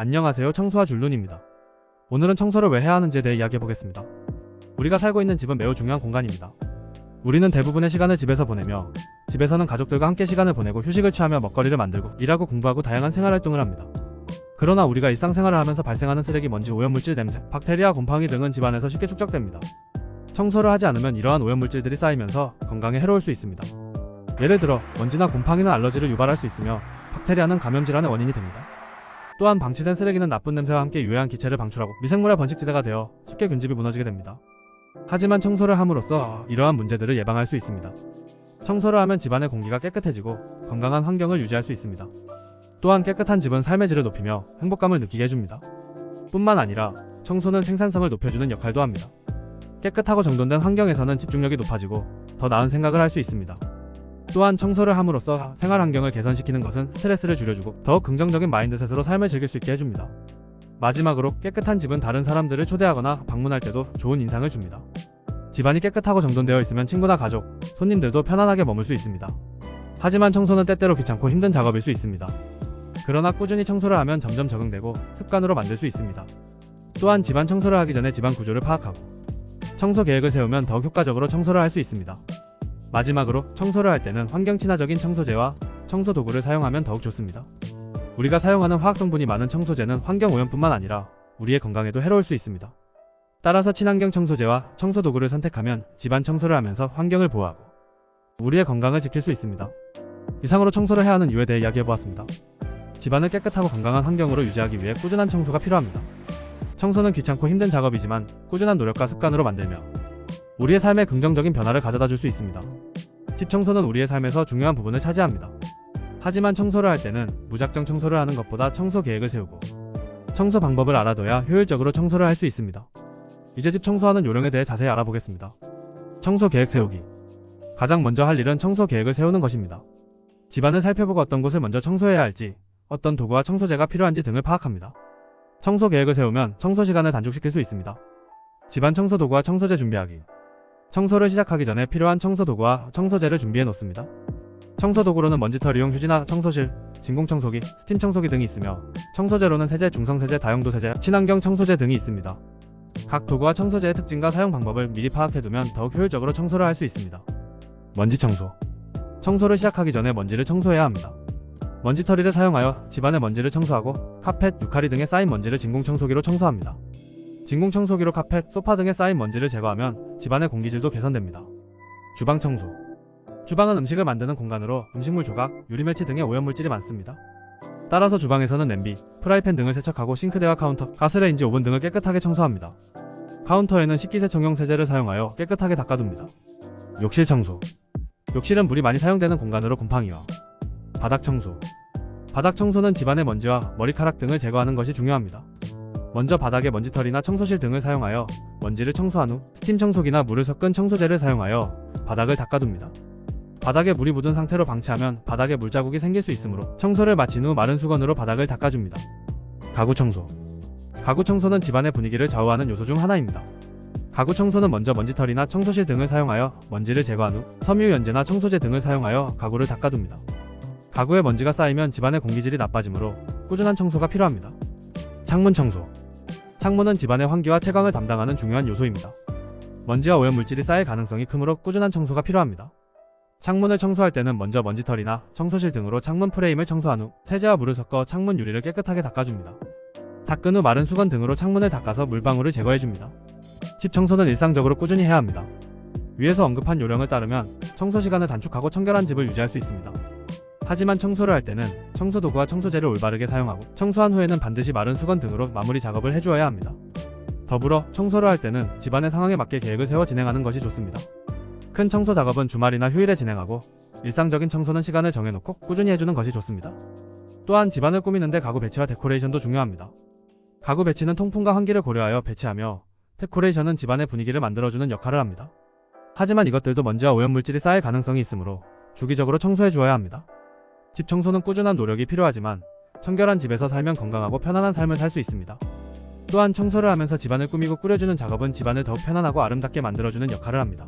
안녕하세요, 청소와 줄눈입니다. 오늘은 청소를 왜 해야 하는지에 대해 이야기해보겠습니다. 우리가 살고 있는 집은 매우 중요한 공간입니다. 우리는 대부분의 시간을 집에서 보내며, 집에서는 가족들과 함께 시간을 보내고 휴식을 취하며 먹거리를 만들고 일하고 공부하고 다양한 생활활동을 합니다. 그러나 우리가 일상생활을 하면서 발생하는 쓰레기, 먼지, 오염물질, 냄새, 박테리아, 곰팡이 등은 집안에서 쉽게 축적됩니다. 청소를 하지 않으면 이러한 오염물질들이 쌓이면서 건강에 해로울 수 있습니다. 예를 들어 먼지나 곰팡이는 알러지를 유발할 수 있으며 박테리아는 감염질환의 원인이 됩니다. 또한 방치된 쓰레기는 나쁜 냄새와 함께 유해한 기체를 방출하고 미생물의 번식지대가 되어 쉽게 균집이 무너지게 됩니다. 하지만 청소를 함으로써 이러한 문제들을 예방할 수 있습니다. 청소를 하면 집안의 공기가 깨끗해지고 건강한 환경을 유지할 수 있습니다. 또한 깨끗한 집은 삶의 질을 높이며 행복감을 느끼게 해줍니다. 뿐만 아니라 청소는 생산성을 높여주는 역할도 합니다. 깨끗하고 정돈된 환경에서는 집중력이 높아지고 더 나은 생각을 할 수 있습니다. 또한 청소를 함으로써 생활 환경을 개선시키는 것은 스트레스를 줄여주고 더욱 긍정적인 마인드셋으로 삶을 즐길 수 있게 해줍니다. 마지막으로 깨끗한 집은 다른 사람들을 초대하거나 방문할 때도 좋은 인상을 줍니다. 집안이 깨끗하고 정돈되어 있으면 친구나 가족, 손님들도 편안하게 머물 수 있습니다. 하지만 청소는 때때로 귀찮고 힘든 작업일 수 있습니다. 그러나 꾸준히 청소를 하면 점점 적응되고 습관으로 만들 수 있습니다. 또한 집안 청소를 하기 전에 집안 구조를 파악하고 청소 계획을 세우면 더욱 효과적으로 청소를 할 수 있습니다. 마지막으로 청소를 할 때는 환경 친화적인 청소제와 청소 도구를 사용하면 더욱 좋습니다. 우리가 사용하는 화학 성분이 많은 청소제는 환경 오염뿐만 아니라 우리의 건강에도 해로울 수 있습니다. 따라서 친환경 청소제와 청소 도구를 선택하면 집안 청소를 하면서 환경을 보호하고 우리의 건강을 지킬 수 있습니다. 이상으로 청소를 해야 하는 이유에 대해 이야기해보았습니다. 집안을 깨끗하고 건강한 환경으로 유지하기 위해 꾸준한 청소가 필요합니다. 청소는 귀찮고 힘든 작업이지만 꾸준한 노력과 습관으로 만들며 우리의 삶에 긍정적인 변화를 가져다 줄 수 있습니다. 집 청소는 우리의 삶에서 중요한 부분을 차지합니다. 하지만 청소를 할 때는 무작정 청소를 하는 것보다 청소 계획을 세우고 청소 방법을 알아둬야 효율적으로 청소를 할 수 있습니다. 이제 집 청소하는 요령에 대해 자세히 알아보겠습니다. 청소 계획 세우기. 가장 먼저 할 일은 청소 계획을 세우는 것입니다. 집안을 살펴보고 어떤 곳을 먼저 청소해야 할지, 어떤 도구와 청소제가 필요한지 등을 파악합니다. 청소 계획을 세우면 청소 시간을 단축시킬 수 있습니다. 집안 청소 도구와 청소제 준비하기. 청소를 시작하기 전에 필요한 청소 도구와 청소제를 준비해 놓습니다. 청소 도구로는 먼지털이용 휴지나 청소실, 진공청소기, 스팀 청소기 등이 있으며 청소제로는 세제, 중성세제, 다용도 세제, 친환경 청소제 등이 있습니다. 각 도구와 청소제의 특징과 사용 방법을 미리 파악해두면 더욱 효율적으로 청소를 할 수 있습니다. 먼지 청소. 청소를 시작하기 전에 먼지를 청소해야 합니다. 먼지털이를 사용하여 집안의 먼지를 청소하고 카펫, 유카리 등에 쌓인 먼지를 진공청소기로 청소합니다. 진공청소기로 카펫, 소파 등에 쌓인 먼지를 제거하면 집안의 공기질도 개선됩니다. 주방 청소. 주방은 음식을 만드는 공간으로 음식물 조각, 유리멸치 등의 오염물질이 많습니다. 따라서 주방에서는 냄비, 프라이팬 등을 세척하고 싱크대와 카운터, 가스레인지, 오븐 등을 깨끗하게 청소합니다. 카운터에는 식기세척용 세제를 사용하여 깨끗하게 닦아둡니다. 욕실 청소. 욕실은 물이 많이 사용되는 공간으로 곰팡이와 바닥 청소. 바닥 청소는 집안의 먼지와 머리카락 등을 제거하는 것이 중요합니다. 먼저 바닥에 먼지털이나 청소실 등을 사용하여 먼지를 청소한 후 스팀 청소기나 물을 섞은 청소제를 사용하여 바닥을 닦아둡니다. 바닥에 물이 묻은 상태로 방치하면 바닥에 물자국이 생길 수 있으므로 청소를 마친 후 마른 수건으로 바닥을 닦아줍니다. 가구 청소. 가구 청소는 집안의 분위기를 좌우하는 요소 중 하나입니다. 가구 청소는 먼저 먼지털이나 청소실 등을 사용하여 먼지를 제거한 후 섬유유연제나 청소제 등을 사용하여 가구를 닦아둡니다. 가구에 먼지가 쌓이면 집안의 공기질이 나빠지므로 꾸준한 청소가 필요합니다. 창문 청소. 창문은 집안의 환기와 채광을 담당하는 중요한 요소입니다. 먼지와 오염물질이 쌓일 가능성이 크므로 꾸준한 청소가 필요합니다. 창문을 청소할 때는 먼저 먼지털이나 청소실 등으로 창문 프레임을 청소한 후 세제와 물을 섞어 창문 유리를 깨끗하게 닦아줍니다. 닦은 후 마른 수건 등으로 창문을 닦아서 물방울을 제거해줍니다. 집 청소는 일상적으로 꾸준히 해야 합니다. 위에서 언급한 요령을 따르면 청소 시간을 단축하고 청결한 집을 유지할 수 있습니다. 하지만 청소를 할 때는 청소도구와 청소제를 올바르게 사용하고 청소한 후에는 반드시 마른 수건 등으로 마무리 작업을 해주어야 합니다. 더불어 청소를 할 때는 집안의 상황에 맞게 계획을 세워 진행하는 것이 좋습니다. 큰 청소 작업은 주말이나 휴일에 진행하고 일상적인 청소는 시간을 정해놓고 꾸준히 해주는 것이 좋습니다. 또한 집안을 꾸미는데 가구 배치와 데코레이션도 중요합니다. 가구 배치는 통풍과 환기를 고려하여 배치하며 데코레이션은 집안의 분위기를 만들어주는 역할을 합니다. 하지만 이것들도 먼지와 오염물질이 쌓일 가능성이 있으므로 주기적으로 청소해 주어야 합니다. 집 청소는 꾸준한 노력이 필요하지만 청결한 집에서 살면 건강하고 편안한 삶을 살 수 있습니다. 또한 청소를 하면서 집안을 꾸미고 꾸려주는 작업은 집안을 더욱 편안하고 아름답게 만들어주는 역할을 합니다.